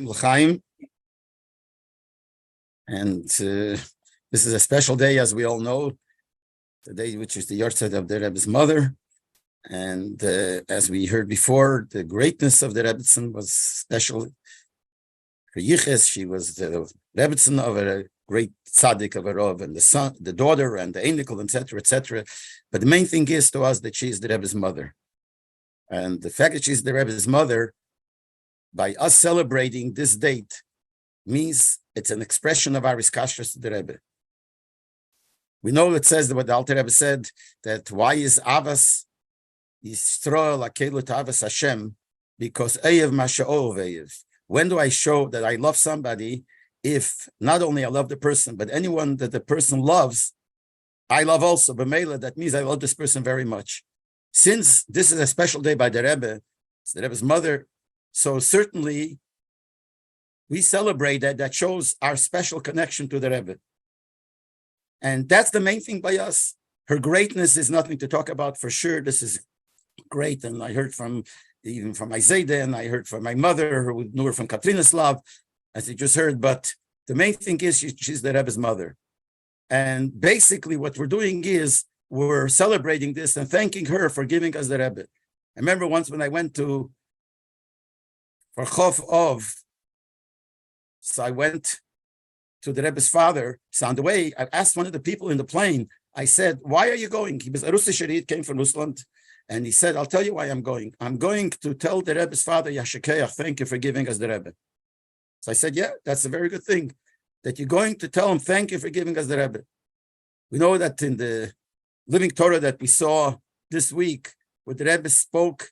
L'chaim. And this is a special day, as we all know, the day which is the Yahrtzeit of the Rebbe's mother. And as we heard before, the greatness of the Rebbetzin was special. Her yiches, she was the Rebbetzin of a great tzaddik of a Rov, and the son, the daughter, and the enikel, etc., etc. But the main thing is to us that she is the Rebbe's mother. And the fact that she's the Rebbe's mother, by us celebrating this date, means it's an expression of our iskashros to the Rebbe. We know it says that what the Alter Rebbe said, that why is Avas Yisrael Akelu Avas Hashem? Because Eyev Masha'ov Eyev. When do I show that I love somebody? If not only I love the person, but anyone that the person loves, I love also. B'meila, that means I love this person very much. Since this is a special day by the Rebbe, it's the Rebbe's mother, so certainly we celebrate that. That shows our special connection to the Rebbe. And that's the main thing by us. Her greatness is nothing to talk about for sure. This is great. And I heard even from my Zayde, and I heard from my mother, who knew her from Katrinaslav, as you just heard. But the main thing is she's the Rebbe's mother. And basically what we're doing is we're celebrating this and thanking her for giving us the Rebbe. I remember once when I went to Vechom, so I went to the Rebbe's father. So on the way, I asked one of the people in the plane, I said, why are you going? He was a Russian, came from Rusland. And he said, I'll tell you why I'm going. I'm going to tell the Rebbe's father, Yashikeach, thank you for giving us the Rebbe. So I said, yeah, that's a very good thing, that you're going to tell him, thank you for giving us the Rebbe. We know that in the Living Torah that we saw this week, where the Rebbe spoke,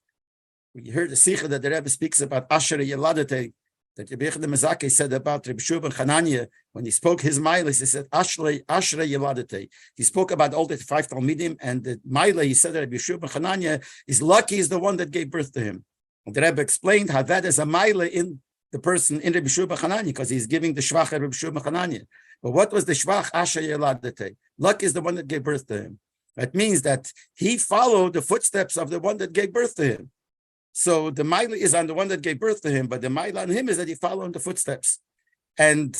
we heard the Sikha that the Rebbe speaks about Asher Yeladete, that Rebbe Mezake said about Rebbe Shuban Chananya, when he spoke his miles, he said, Asher Yeladete. He spoke about all the 5 Talmidim, and the Maila, he said that Rebbe Shuban Chananya is lucky, is the one that gave birth to him. And the Rebbe explained how that is a Maila in the person, in Rebbe Shuban Chananya, because he's giving the Shvach at Rebbe Shuban Chananya. But what was the Shvach? Asher Yeladete. Lucky is the one that gave birth to him. That means that he followed the footsteps of the one that gave birth to him. So the Maila is on the one that gave birth to him, but the Maila on him is that he followed the footsteps. And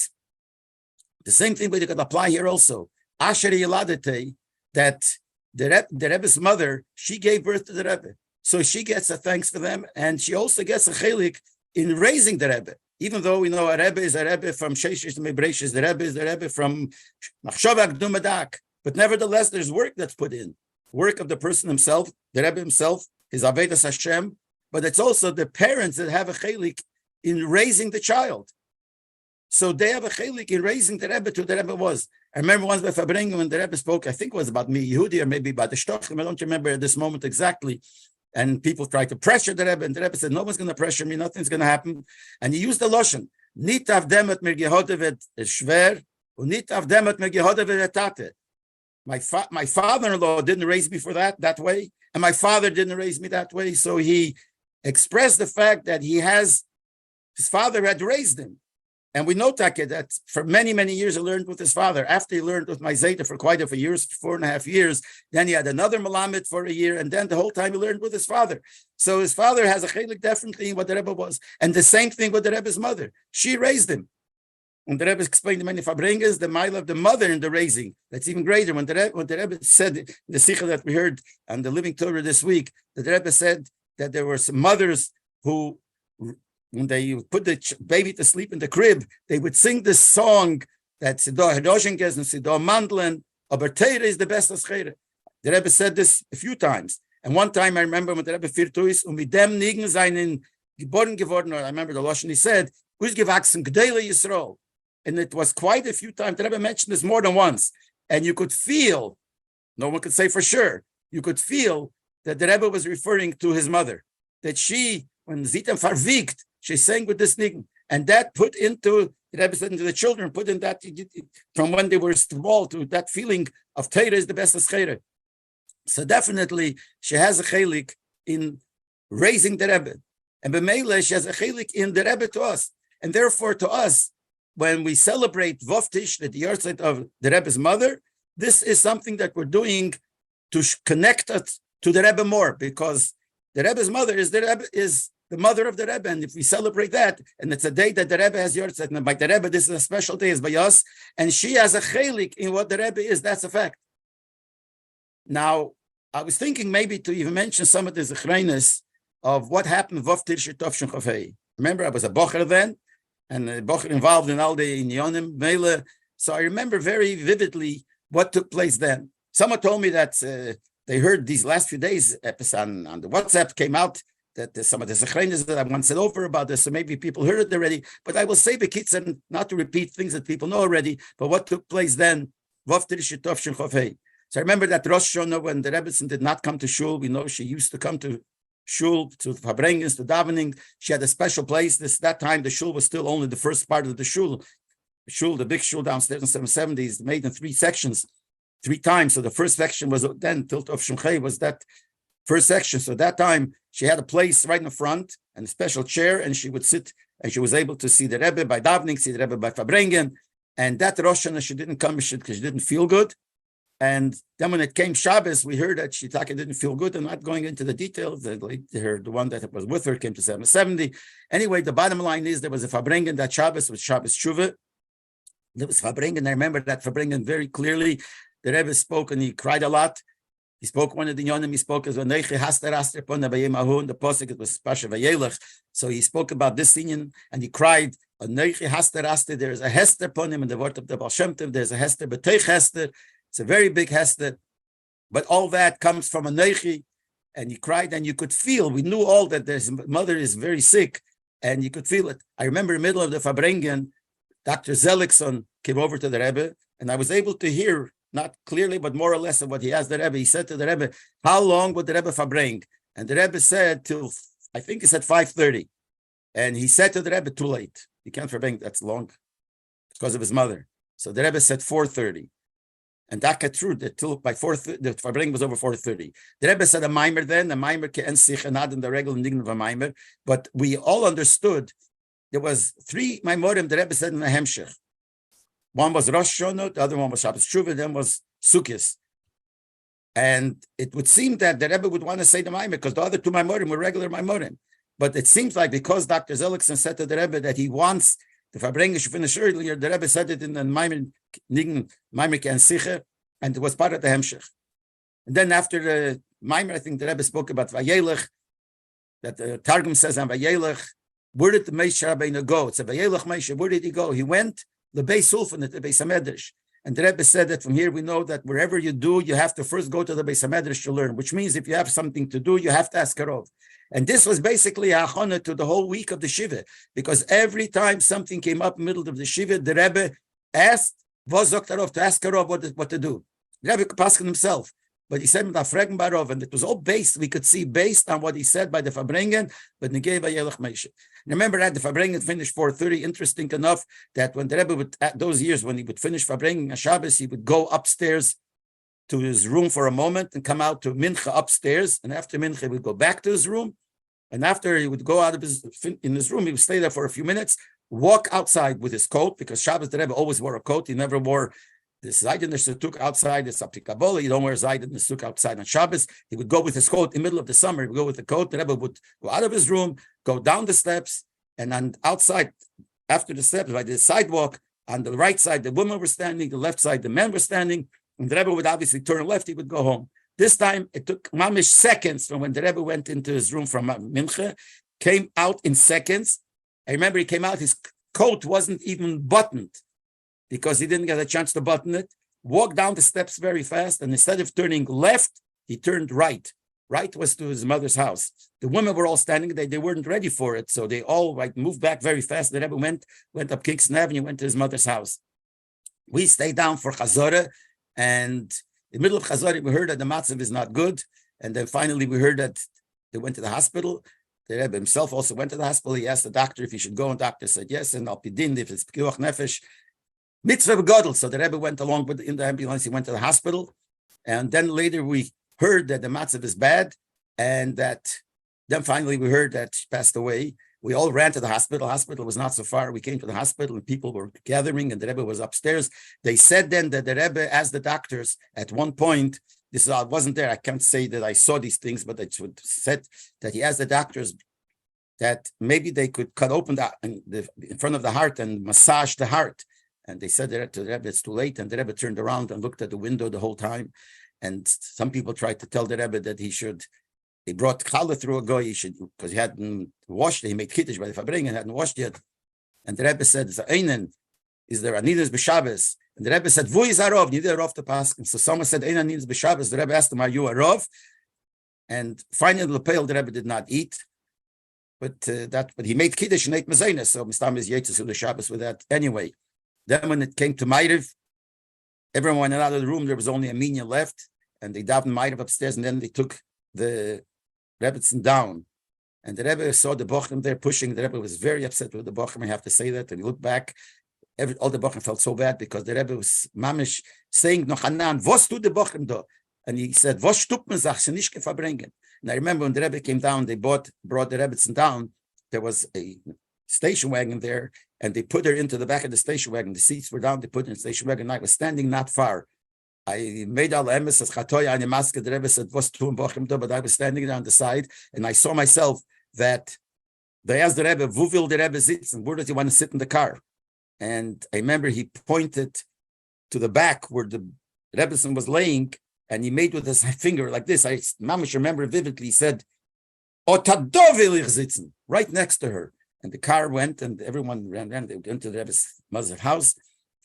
the same thing we could apply here also. Asher Yeladete, that the Rebbe's mother, she gave birth to the Rebbe. So she gets a thanks for them, and she also gets a chelik in raising the Rebbe. Even though we know a Rebbe is a Rebbe from Sheishish to Mebreishish, the Rebbe is the Rebbe from Machshavak Dumadak. But nevertheless, there's work that's put in. Work of the person himself, the Rebbe himself, his Avedas Hashem, but it's also the parents that have a chelik in raising the child. So they have a chelik in raising the Rebbe to the Rebbe was. I remember once by Farbrengen when the Rebbe spoke, I think it was about me, Yehudi, or maybe about the Shtochim, I don't remember at this moment exactly. And people tried to pressure the Rebbe, and the Rebbe said, no one's going to pressure me, nothing's going to happen. And he used the Lashon, Nit avdemet mir gehodevet shver, und nit avdemet mir gehodevet tate. My father-in-law didn't raise me for that way, and my father didn't raise me that way. So he expressed the fact that his father had raised him. And we know, Taka, that for many, many years he learned with his father. After he learned with my Zayta for quite a few years, 4.5 years, then he had another Malamed for a year, and then the whole time he learned with his father. So his father has a chelik definitely in what the Rebbe was. And the same thing with the Rebbe's mother. She raised him. And the Rebbe explained to many Farbrengens the mile of the mother in the raising. That's even greater. When the Rebbe said, the Sikha that we heard on the Living Torah this week, the Rebbe said that there were some mothers who, when they put the baby to sleep in the crib, they would sing this song that Sido Hedoshenges and Sido Mandlen, aber Teire is the best Aschere. The Rebbe said this a few times. And one time I remember when the Rebbe firtu ist, mit dem Nigen seinen geboren geworden, or I remember the Lashon, he said, Ausgewachsen Gdele Yisrael. And it was quite a few times. The Rebbe mentioned this more than once. And you could feel, no one could say for sure, you could feel that the Rebbe was referring to his mother. That she, when Zitam Farvigt, she sang with this niggin. And that put into, the Rebbe said into the children, put in that, from when they were small, to that feeling of Teira is the best as Chayre. So definitely, she has a chelik in raising the Rebbe. And b'meila, she has a chelik in the Rebbe to us. And therefore, to us, when we celebrate Vov Tishrei, the Yahrtzeit of the Rebbe's mother, this is something that we're doing to connect us to the Rebbe more, because the Rebbe's mother is the mother of the Rebbe. And if we celebrate that, and it's a day that the Rebbe has Yahrtzeit, and by the Rebbe, this is a special day, is by us, and she has a chelik in what the Rebbe is, that's a fact. Now, I was thinking maybe to even mention some of the zechreinis of what happened Vov Tishrei. Remember, I was a bocher then, and a bocher involved in all the inyonim, mele. So I remember very vividly what took place then. Someone told me that they heard these last few days on the WhatsApp came out that some of the zechreinis that I once said over about this, so maybe people heard it already. But I will say b'kitzur, not to repeat things that people know already, but what took place then, Vov Tishrei. So I remember that Rosh Hashanah, when the Rebbetzin did not come to shul, we know she used to come to shul, to Farbrengen, to davening. She had a special place. That time, the shul was still only the first part of the shul. The big shul downstairs in 770 is made in 3 sections, 3 times. So the first section was then, Tilt of Shemchei was that first section. So that time, she had a place right in the front and a special chair, and she would sit, and she was able to see the Rebbe by davening, see the Rebbe by Farbrengen. And that Rosh Hashanah, she didn't come because she didn't feel good. And then when it came Shabbos, we heard that she didn't feel good. I'm not going into the details. The one that was with her came to 770. Anyway, the bottom line is there was a Farbrengen that Shabbos was Shabbos Shuvah. There was Farbrengen. I remember that Farbrengen very clearly. The Rebbe spoke and he cried a lot. He spoke one of the Yonim. He spoke as the Posuk. It was Pasha Vayelech. So he spoke about this union and he cried. There's a Hester upon him in the word of the Baal Shem Tov. There's a Hester, B'teich Hester. It's a very big Hester, but all that comes from a Neichi, and he cried, and you could feel, we knew all that his mother is very sick, and you could feel it. I remember in the middle of the Farbrengen, Dr. Zelikson came over to the Rebbe, and I was able to hear, not clearly, but more or less of what he asked the Rebbe. He said to the Rebbe, how long would the Rebbe Farbreng? And the Rebbe said till, I think he said 5:30. And he said to the Rebbe, too late. You can't Farbreng, that's long, because of his mother. So the Rebbe said 4:30. And that got true that till by 4:30, the Farbrengen was over 4:30. The Rebbe said a mimer then, a mimer ke'en sich and not in the regular nign of a mimer. But we all understood there was 3 mimorim the Rebbe said in the Hemshech. One was Rosh Hashanah, the other one was Shabbos Shuvah, then was Sukkot. And it would seem that the Rebbe would want to say the mimer because the other 2 mimorim were regular mimorim. But it seems like because Dr. Zelikson said to the Rebbe that he wants the Farbrengen should finish earlier, the Rebbe said it in the Maimer and Sicher, and it was part of the Hemshech. And then after the Maimer, I think the Rebbe spoke about Vayelech, that the Targum says on Vayelech, where did the Moshe Rabbeinu go? It's a Vayelech Moshe, where did he go? He went the Beis Sulfan at the Beis HaMedrash. And the Rebbe said that from here we know that wherever you do, you have to first go to the Beis HaMedrash to learn, which means if you have something to do, you have to ask Karov. And this was basically a hachana to the whole week of the Shiva, because every time something came up in the middle of the Shiva, the Rebbe asked Vos Doktorov to ask Karov what to do. The Rebbe could pass himself, but he said Fregen Barov, and it was all based, we could see based on what he said by the Farbrengen, but Negei Vayelech Moshe. Remember that the Farbrengen finished 4:30. Interesting enough that when the Rebbe would, at those years when he would finish Farbrengen on Shabbos, he would go upstairs to his room for a moment and come out to Mincha upstairs. And after Mincha, he would go back to his room. And after he would go out of his room, he would stay there for a few minutes, walk outside with his coat, because Shabbos the Rebbe always wore a coat. He never wore the Zaydin Nesuk outside. It's up to Kabbalah. You don't wear Zaydin Nesuk outside on Shabbos. He would go with his coat in the middle of the summer. He would go with the coat. The Rebbe would go out of his room, go down the steps, and on outside, after the steps, by the sidewalk, on the right side, the women were standing, the left side, the men were standing, and the Rebbe would obviously turn left, he would go home. This time, it took mamish seconds from when the Rebbe went into his room from Mincha, came out in seconds. I remember he came out, his coat wasn't even buttoned because he didn't get a chance to button it, walked down the steps very fast, and instead of turning left, he turned right. Right was to his mother's house. The women were all standing, they weren't ready for it, so they all moved back very fast. The Rebbe went up Kingston Avenue, went to his mother's house. We stayed down for Chazorah, and in the middle of Chazorah, we heard that the matzav is not good, and then finally we heard that they went to the hospital. The Rebbe himself also went to the hospital. He asked the doctor if he should go, and the doctor said yes, and al pidin, if it's pikuach nefesh, mitzvah begodel. So the Rebbe went along with in the ambulance. He went to the hospital, and then later we heard that the matzav is bad, and that then finally we heard that she passed away. We all ran to the hospital. The hospital was not so far. We came to the hospital and people were gathering and the Rebbe was upstairs. They said then that the Rebbe asked the doctors at one point, this I wasn't there, I can't say that I saw these things, but it said that he asked the doctors, that maybe they could cut open in front of the heart and massage the heart. And they said to the Rebbe, it's too late. And the Rebbe turned around and looked at the window the whole time. And some people tried to tell the Rebbe that he brought challah through a goy, because he hadn't washed it. He made kiddush by the Farbrengen and hadn't washed yet. And the Rebbe said, is there anidas b'Shabbos? And the Rebbe said, Vu is arov, need a rov to pass. And so someone said, Ein anidas b'Shabbos. The Rebbe asked him, are you a rov? And finally, the Lepel, the Rebbe did not eat. But he made kiddush and ate mezainas, so Mistam is Yahrtzeit of the Shabbos with that anyway. Then when it came to Ma'ariv, everyone went out of the room. There was only a minyan left, and they davened Ma'ariv upstairs, and then they took the Rebbetzin down. And the Rebbe saw the Vechom there pushing. The Rebbe was very upset with the Vechom, I have to say that. And he looked back. All the Vechom felt so bad because the Rebbe was mamish saying, "No Hanan, was tu the Vechom do?" And he said, "Was stupt man sagt, sie nicht Farbrengen." And I remember when the Rebbe came down, they brought the Rebbetzin down. There was a station wagon there, and they put her into the back of the station wagon. The seats were down. They put her in the station wagon. And I was standing not far. I made all emes as chatoya and maske. The Rebbe said, "Was tu Vechom do?" But I was standing there on the side, and I saw myself that they asked the Rebbe, "Wo will the Rebbe sitzen? Where does he want to sit in the car?" And I remember he pointed to the back where the Rebbetzin was laying, and he made with his finger like this. I mamish remember vividly. He said, "Otado will ich sitzen," right next to her. And the car went, and everyone ran. They went to the Rebbe's mother's house,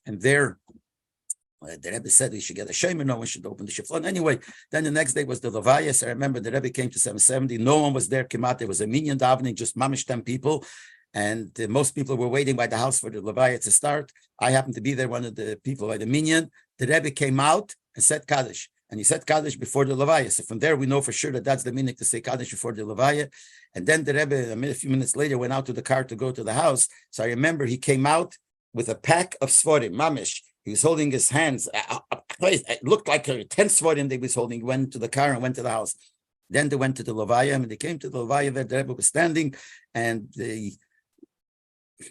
and there the Rebbe said he should get a shemer. No one should open the shiflon. Anyway, then the next day was the Levayas. I remember the Rebbe came to 770. No one was there. Kimat. There was a minyan davening, just mamish 10 people. And most people were waiting by the house for the Levaya to start. I happened to be there, one of the people by the minyan. The Rebbe came out and said Kaddish. And he said Kaddish before the Levaya. So from there, we know for sure that that's the minhag to say Kaddish before the Levaya. And then the Rebbe, a few minutes later, went out to the car to go to the house. So I remember he came out with a pack of Svarim, mamish. He was holding his hands. It looked like 10 Svarim they was holding. He went to the car and went to the house. Then they went to the Levaya. And they came to the Levaya where the Rebbe was standing. And they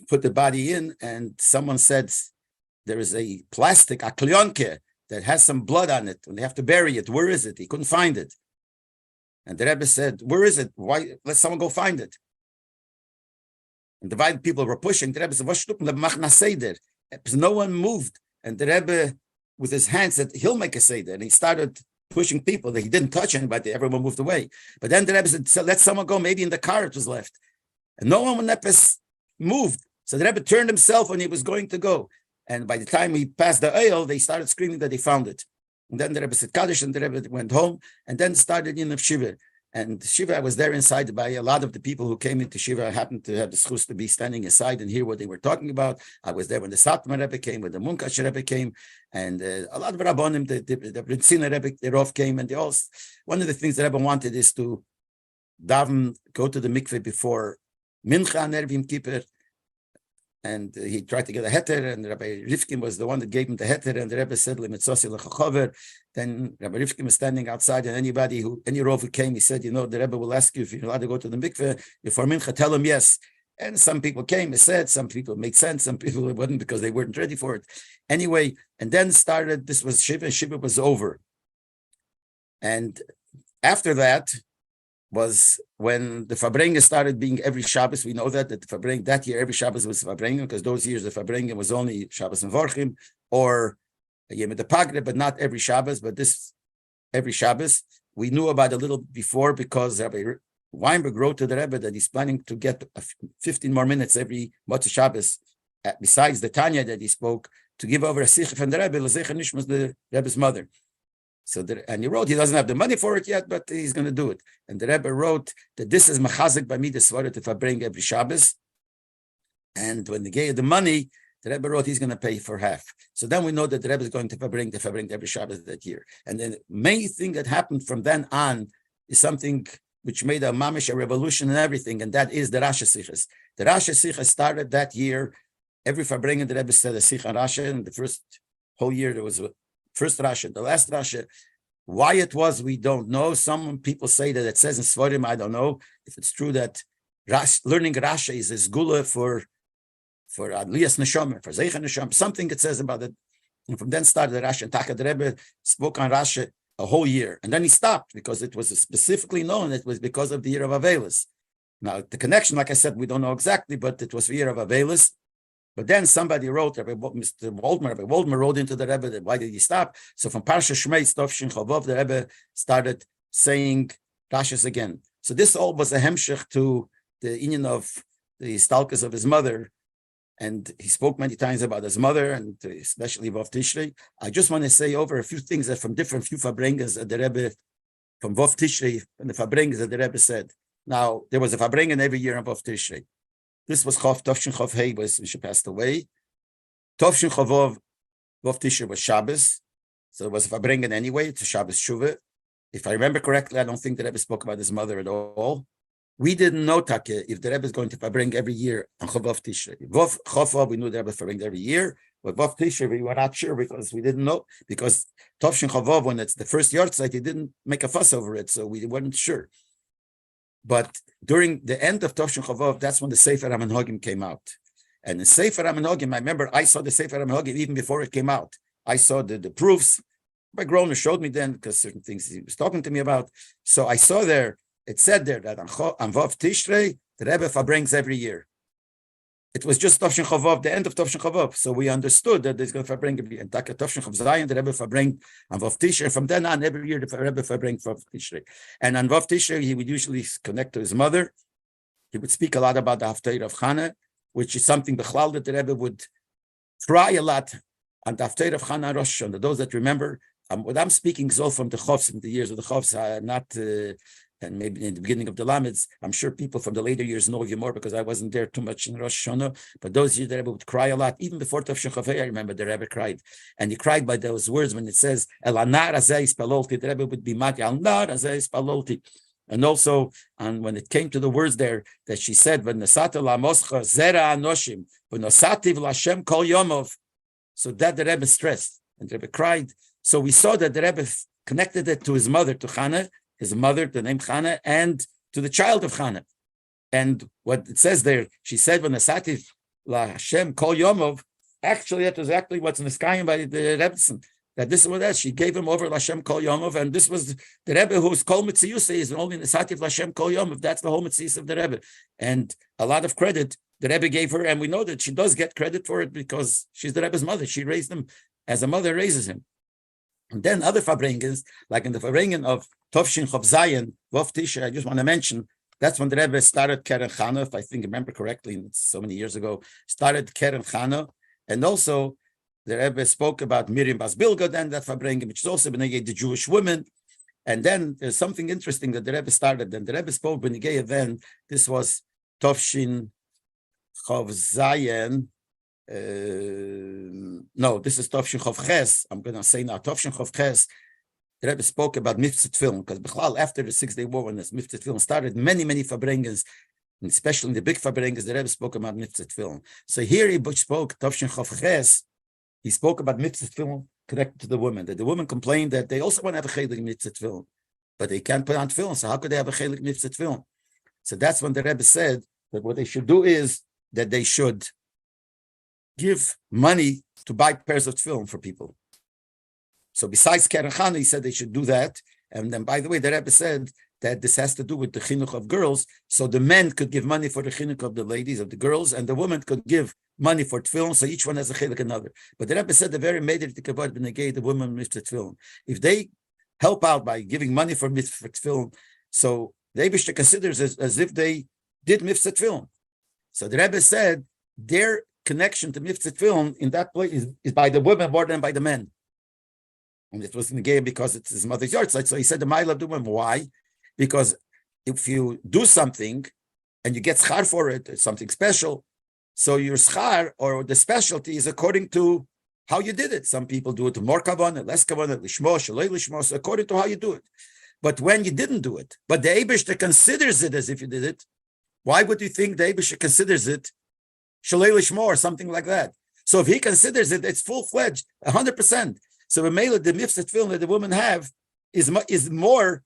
put the body in, and someone said there is a plastic, a klionke, that has some blood on it, and they have to bury it. Where is it? He couldn't find it. And the Rebbe said, where is it? Why? Let someone go find it. And the people were pushing. The Rebbe said, because no one moved. And the Rebbe, with his hand, said, he'll make a seder. And he started pushing people. He didn't touch anybody. Everyone moved away. But then the Rebbe said, so let someone go. Maybe in the car it was left. And no one moved. So the Rebbe turned himself when he was going to go. And by the time he passed the oil, they started screaming that they found it. And then the Rebbe said Kaddish, and the Rebbe went home, and then started in of Shiva. And Shiva, I was there inside by a lot of the people who came into Shiva. I happened to have the schus to be standing aside and hear what they were talking about. I was there when the Satmar Rebbe came, when the Munkash Rebbe came, and a lot of Rabbonim, the Rintzina Rebbe, the Rov came, and they all. One of the things the Rebbe wanted is to daven, go to the mikveh before Mincha and Erevim Kippur. And he tried to get a heter, and Rabbi Rivkin was the one that gave him the heter, and the Rebbe said, then Rabbi Rivkin was standing outside, and any Rov who came, he said, the Rebbe will ask you if you're allowed to go to the mikveh before Mincha, tell him yes. And some people came, he said, some people made sense, some people it wouldn't because they weren't ready for it. Anyway, and then started, this was Shiva was over. And after that, was when the Farbrengen started being every Shabbos. We know that the Farbrengen, that year, every Shabbos was Farbrengen, because those years the Farbrengen was only Shabbos and Vorchim, or Yom Pagre, but not every Shabbos, but this every Shabbos. We knew about a little before because Rabbi Weinberg wrote to the Rebbe that he's planning to get 15 more minutes every Motzei Shabbos, besides the Tanya that he spoke, to give over a Sikha from the Rebbe, L'Zecher Nishmas, the Rebbe's mother. So and he wrote, he doesn't have the money for it yet, but he's going to do it. And the Rebbe wrote that this is Machazik by me, the Svarah to Farbrengen every Shabbos. And when they gave the money, the Rebbe wrote he's going to pay for half. So then we know that the Rebbe is going to Farbrengen every Shabbos that year. And then the main thing that happened from then on is something which made a mamish, a revolution and everything, and that is the Rasha Sichas. The Rasha Sichas started that year. Every Farbrengen, the Rebbe said a Sicha Rasha, and the first whole year there was a first Rasha, the last Rasha. Why it was, we don't know. Some people say that it says in Svarim, I don't know if it's true that learning Rasha is a sgula for Aliyas Neshama, for Zeicha Neshama, something it says about it. And from then started the Rasha. And Taka the Rebbe spoke on Rasha a whole year. And then he stopped because it was specifically known it was because of the year of Avelis. Now, the connection, like I said, we don't know exactly, but it was the year of Avelis. But then somebody wrote, Mr. Waldman, Rabbi Waldman wrote into the Rebbe that why did he stop? So from Parsha Shmei, Stovshin Chavov, the Rebbe started saying Rashas again. So this all was a hemshech to the union of the stalkers of his mother. And he spoke many times about his mother, and especially Vov Tishrei. I just want to say over a few things that from different few Farbrengens that the Rebbe, from Vov Tishrei, and the Farbrengens that the Rebbe said. Now, there was a Farbrengen every year on Vov Tishrei. This was Chof, Tovshin Chof Hei, when she passed away. Tovshin Chavov, Vov Tishrei was Shabbos. So it was a Farbrengen anyway, it's a Shabbos Shuvah. If I remember correctly, I don't think the Rebbe spoke about his mother at all. We didn't know, Take, if the Rebbe is going to Farbrengen every year on Vov Tishrei. Vov Chofov, we knew the Rebbe Farbrengen every year, but Vov Tishrei, we were not sure because we didn't know. Because Tovshin Chavov, when it's the first Yahrtzeit, he didn't make a fuss over it, so we weren't sure. But during the end of Tovshin Chavov, that's when the Sefer HaMenhagim came out. And the Sefer HaMenhagim, I remember I saw the Sefer HaMenhagim even before it came out. I saw the proofs. My Groner showed me then because certain things he was talking to me about. So I saw there, it said there that on Vov Tishrei, the Rebbe Farbrengs every year. It was just Tovshin Chavov, the end of Tovshin Chavov. So we understood that there's going to Farbrengen every year. And Tovshin Chav Zayin, the Rebbe Farbreng on Vov Tishrei. From then on, every year, the Rebbe Farbreng Vov Tishrei. And on Vov Tishrei, he would usually connect to his mother. He would speak a lot about the Yahrtzeit of Chana, which is something Bechlal that the Rebbe would try a lot on the Yahrtzeit of Chana Rosh Hashanah. Those that remember, what I'm speaking is all from the Chovs, in the years of the Chovs, not... and maybe in the beginning of the Lameds, I'm sure people from the later years know you more because I wasn't there too much in Rosh Hashanah. But those years the Rebbe would cry a lot. Even before Tovshin Chav Hei, I remember the Rebbe cried. And he cried by those words when it says, El anar azeh ispalolti, the Rebbe would be mad, El anar azeh ispalolti. And also, and when it came to the words there that she said, V'nesata la'moscha zera anoshim, v'nosativ l'Hashem kol yomov. So that the Rebbe stressed. And the Rebbe cried. So we saw that the Rebbe connected it to his mother, to Chana, his mother, the name Chana, and to the child of Chana. And what it says there, she said, when the Satif La Hashem Kol Yomov, actually, that was exactly what's in the sky by the Rebbetzin. That this is what that she gave him over La Hashem Kol Yomov, and this was the Rebbe whose Kol Mitziyus is only in the Satif La Hashem Kol Yomov. That's the whole Mitziyus of the Rebbe. And a lot of credit the Rebbe gave her, and we know that she does get credit for it because she's the Rebbe's mother. She raised him as a mother raises him. And then other Farbrengens, like in the Farbrengen of Tovshin Chav Zayin, Vov Tishrei, I just want to mention, that's when the Rebbe started Keren Chana, if I remember correctly, and it's so many years ago, started Keren Chana. And also, the Rebbe spoke about Miriam Bas Bilga, then that Farbrengen, which is also B'nai the Jewish women. And then there's something interesting that the Rebbe started. Then the Rebbe spoke B'nai then, this was Tovshin Chav Zayin. No, this is Tovshin Chav Ches. I'm going to say now, Tovshin Chav Ches. The Rebbe spoke about Mitzvot Film, because after the 6-day war, when this Mitzvot Film started, many Farbrengens, especially in the big Farbrengens, the Rebbe spoke about Mitzvot Film. So here he spoke, Tovshin Chav Ches, he spoke about Mitzvot Film connected to the women, that the women complained that they also want to have a chelik Mitzvot Film, but they can't put on film, so how could they have a chelik Mitzvot Film? So that's when the Rebbe said that what they should do is that they should give money to buy pairs of film for people. So besides Keren Chana, he said they should do that. And then, by the way, the Rebbe said that this has to do with the chinuch of girls. So the men could give money for the chinuch of the ladies, of the girls, and the women could give money for tefillin. So each one has a chilek another. But the Rebbe said the very made it the kavod b'negei the women mitzvah tefillin. If they help out by giving money for mitzvah tefillin, so the Eibishter considers as if they did mitzvah tefillin. So the Rebbe said their connection to mitzvah tefillin in that place is by the women more than by the men. And it was negated because it's his mother's Yahrtzeit. So he said the mile of the women. Why? Because if you do something and you get schar for it, it's something special. So your schar or the specialty is according to how you did it. Some people do it to more kavanah, less kavanah, lishmo, shalei lishmo, so according to how you do it. But when you didn't do it, but the Eibishter considers it as if you did it, why would you think the Eibishter considers it shalei lishmo or something like that? So if he considers it, it's full-fledged, 100%. So the male, the mitzvah tefillin that the women have is more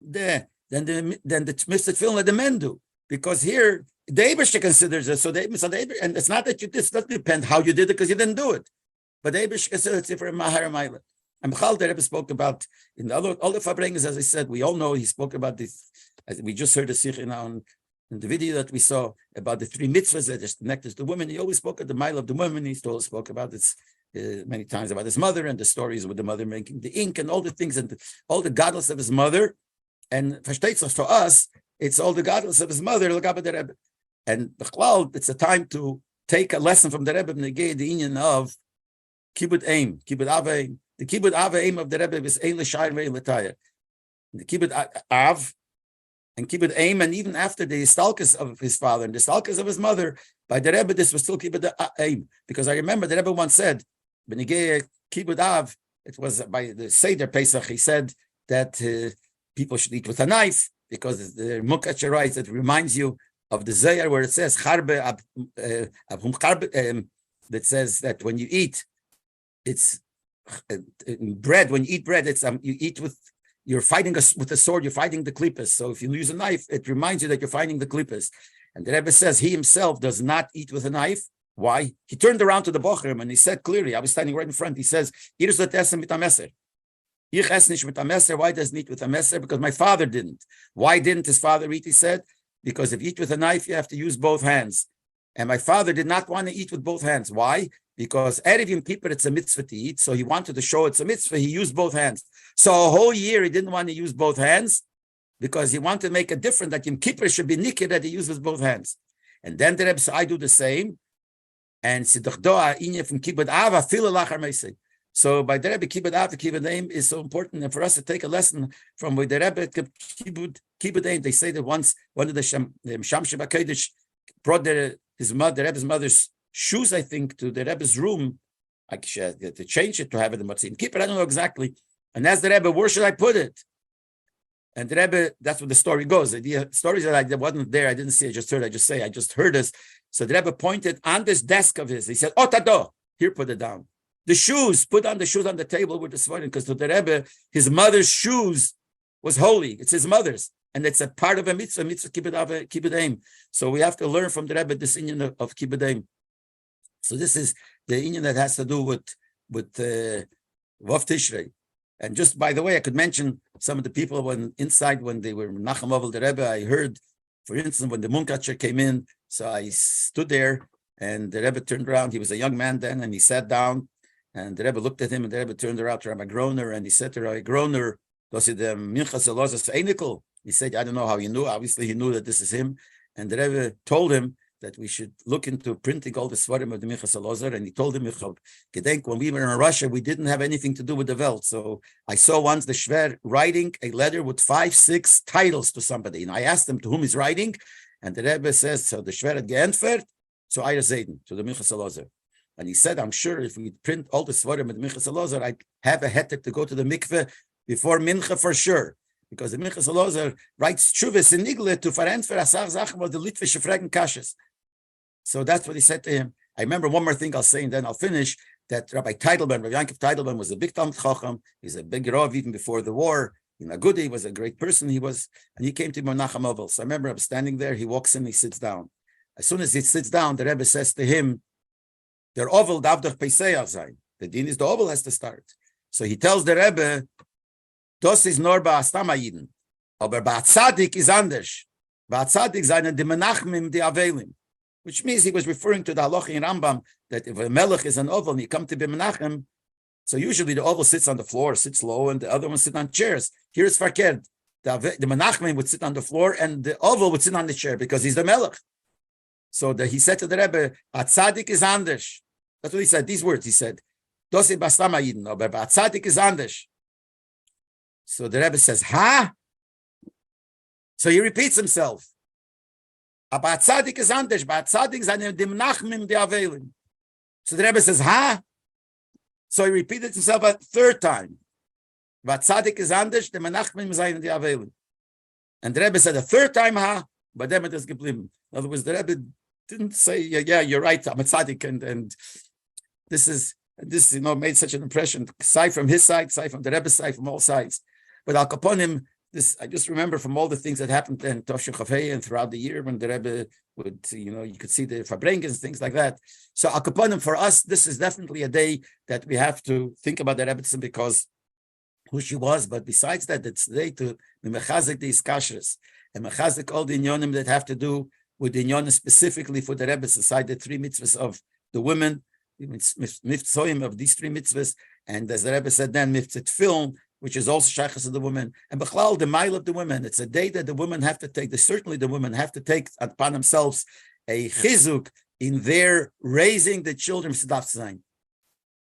than the mitzvah tefillin that the men do, because here the Eibishter considers it. So and it's not that this doesn't depend how you did it because you didn't do it, but the Eibishter considers it for a mahar ma'ila. And Michal, the Rebbe spoke about in all the Farbrengens, as I said, we all know he spoke about this as we just heard a sikh in the video that we saw about the 3 mitzvahs that is connected to women. He always spoke of the mile of the woman. He still spoke about this many times about his mother and the stories with the mother making the ink and all the things and all the godless of his mother. And for us, it's all the godless of his mother, the Rebbe. And it's a time to take a lesson from the Rebbe, the union of Kibbud Aim, Kibbud Av Aim. The Kibbud Av Aim of the Rebbe is Ein L'Shayr Ve'Ein L'Tayr. The Kibbud Av and Kibbud Aim, and even after the Stalkus of his father and the Stalkus of his mother, by the Rebbe, this was still Kibbud Aim. Because I remember the Rebbe once said, Benigei Kibbud Av, it was by the Seder Pesach, he said that people should eat with a knife, because the Mukach writes, it reminds you of the Zayar where it says, that says that when you eat, it's bread. When you eat bread, it's you eat with, you're fighting with a sword, you're fighting the klippas. So if you use a knife, it reminds you that you're fighting the klippas. And the Rebbe says he himself does not eat with a knife. Why? He turned around to the Bochrim and he said clearly, I was standing right in front, he says, why doesn't he eat with a meser? Because my father didn't. Why didn't his father eat? He said, because if you eat with a knife, you have to use both hands. And my father did not want to eat with both hands. Why? Because Erev Yom Kippur, it's a mitzvah to eat. So he wanted to show it's a mitzvah. He used both hands. So a whole year, he didn't want to use both hands because he wanted to make a difference that Yom Kippur should be nikir that he uses both hands. And then the Rebbe said, I do the same. And so by the Rebbe, Kibbud Av, Kibbud Aim is so important. And for us to take a lesson from with the Rebbe, Kibbud Aim, they say that once one of the Shamshim HaKodesh brought the Rebbe's mother's shoes, I think, to the Rebbe's room, like she had to change it to have it in Matzah Kippur. I don't know exactly. And asked the Rebbe, where should I put it? And the Rebbe, that's what the story goes. The stories that I wasn't there, I didn't see, I just heard this. So the Rebbe pointed on this desk of his. He said, Otado, here, put it down. The shoes, put on the shoes on the table with the svarim, because to the Rebbe, his mother's shoes was holy. It's his mother's. And it's a part of a mitzvah Kibbud Aim. So we have to learn from the Rebbe this union of Kibbud Aim. So this is the union that has to do with Vov Tishrei. And just by the way, I could mention some of the people when they were Nachum Ovel the Rebbe. I heard, for instance, when the Munkacher came in, so I stood there and the Rebbe turned around. He was a young man then, and he sat down. And the Rebbe looked at him, and the Rebbe turned around to Rabbi Groner, and he said to Rabbi Groner, he said, I don't know how he knew. Obviously, he knew that this is him. And the Rebbe told him that we should look into printing all the svarim of the Minchas Elazar. And he told him, Gedenk, when we were in Russia, we didn't have anything to do with the Welt. So I saw once the Shver writing a letter with 5-6 titles to somebody. And I asked him to whom he's writing. And the Rebbe says, so the Shver had geantfert, so Eire Zayden, to the Minchas Elazar. And he said, I'm sure if we print all the svarim of the Minchas Elazar, I'd have a heter to go to the mikveh before Mincha for sure. Because the Minchas Elazar writes Tshuvas in Igle to verantfer asach Sachen of the Litvische Fragen Kashes. So that's what he said to him. I remember one more thing I'll say, and then I'll finish, that Rabbi Teitelbaum, Rabbi Yankov Teitelbaum, was a big Talmid Chacham. He's a big Rav even before the war. In Agudi, he was a great person. And he came to Menachem Ovel. So I remember I'm standing there, he walks in, he sits down. As soon as he sits down, the Rebbe says to him, Der Ovel darf doch Pesach sein. The din is the Ovel has to start. So he tells the Rebbe, Das is nor ba'astam Yidden. Aber ba'atzadik is anders. Ba'atzadik seinen die Menachmim, die Avelim. Which means he was referring to the halacha in Rambam that if a melech is an oval and you come to be Menachem, so usually the oval sits on the floor, sits low, and the other one sits on chairs. Here it's fakert. The Menachem would sit on the floor and the oval would sit on the chair because he's the melech. So he said to the Rebbe, Atzadik is anders. That's what he said. These words he said. Dosi bastama yidin, aber Atzadik is anders. So the Rebbe says, ha? So he repeats himself. Aber Atzadik is anders. But Atzadik is an dimnachmim de avelim. So the Rebbe says, ha? So he repeated himself a third time. But Atzadik is anders. The menachmim is an de avelim. And the Rebbe said a third time, ha? But then it is geblieben. In other words, the Rebbe didn't say, yeah, you're right, I'm a tzaddik, and this made such an impression, side from his side, side from the Rebbe's side, from all sides. But Al Kaponim, I just remember from all the things that happened in Toshu Chafei and throughout the year when the Rebbe would, you could see the Farbrengen, things like that. So Al Kaponim, for us, this is definitely a day that we have to think about the Rebbetzin because who she was, but besides that, it's the day to be mechazik these kashrus. and mechazik all the inyonim that have to do with the inyonim specifically for the Rebbe, aside the 3 mitzvahs of the women, mitzvahs of these 3 mitzvahs, and as the Rebbe said then, mitzvah film, which is also shaychus of the women, and b'chlal the mile of the women. It's a day that the women have to take. Certainly, the women have to take upon themselves a chizuk in their raising the children.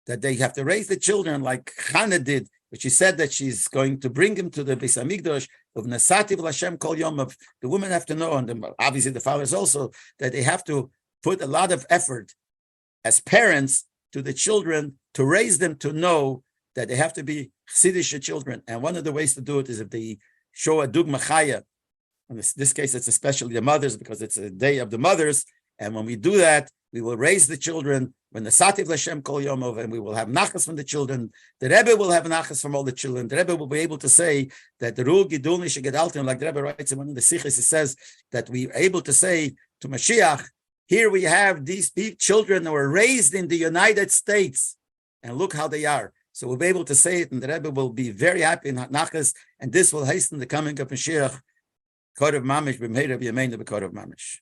That they have to raise the children like Chana did, but she said that she's going to bring him to the Beis Hamikdash of Nasati v'Lashem Kol Yom. Of the women have to know, and obviously the fathers also, that they have to put a lot of effort as parents to the children to raise them to know that they have to be Chassidish children. And one of the ways to do it is if they show a dugma chaya. In this case, it's especially the mothers because it's a day of the mothers. And when we do that, we will raise the children when the Sativ Lashem Kol Yomov, and we will have nachas from the children. The Rebbe will have nachas from all the children. The Rebbe will be able to say that the Ru Gidulni Shegedaltim, like the Rebbe writes in one of the Sichos, he says that we are able to say to Mashiach, here we have these children who were raised in the United States, and look how they are. So we'll be able to say it, and the Rebbe will be very happy in nachas, and this will hasten the coming of Mashiach. Kod of Mamish, b'meirav yameinu b'kod of Mamish.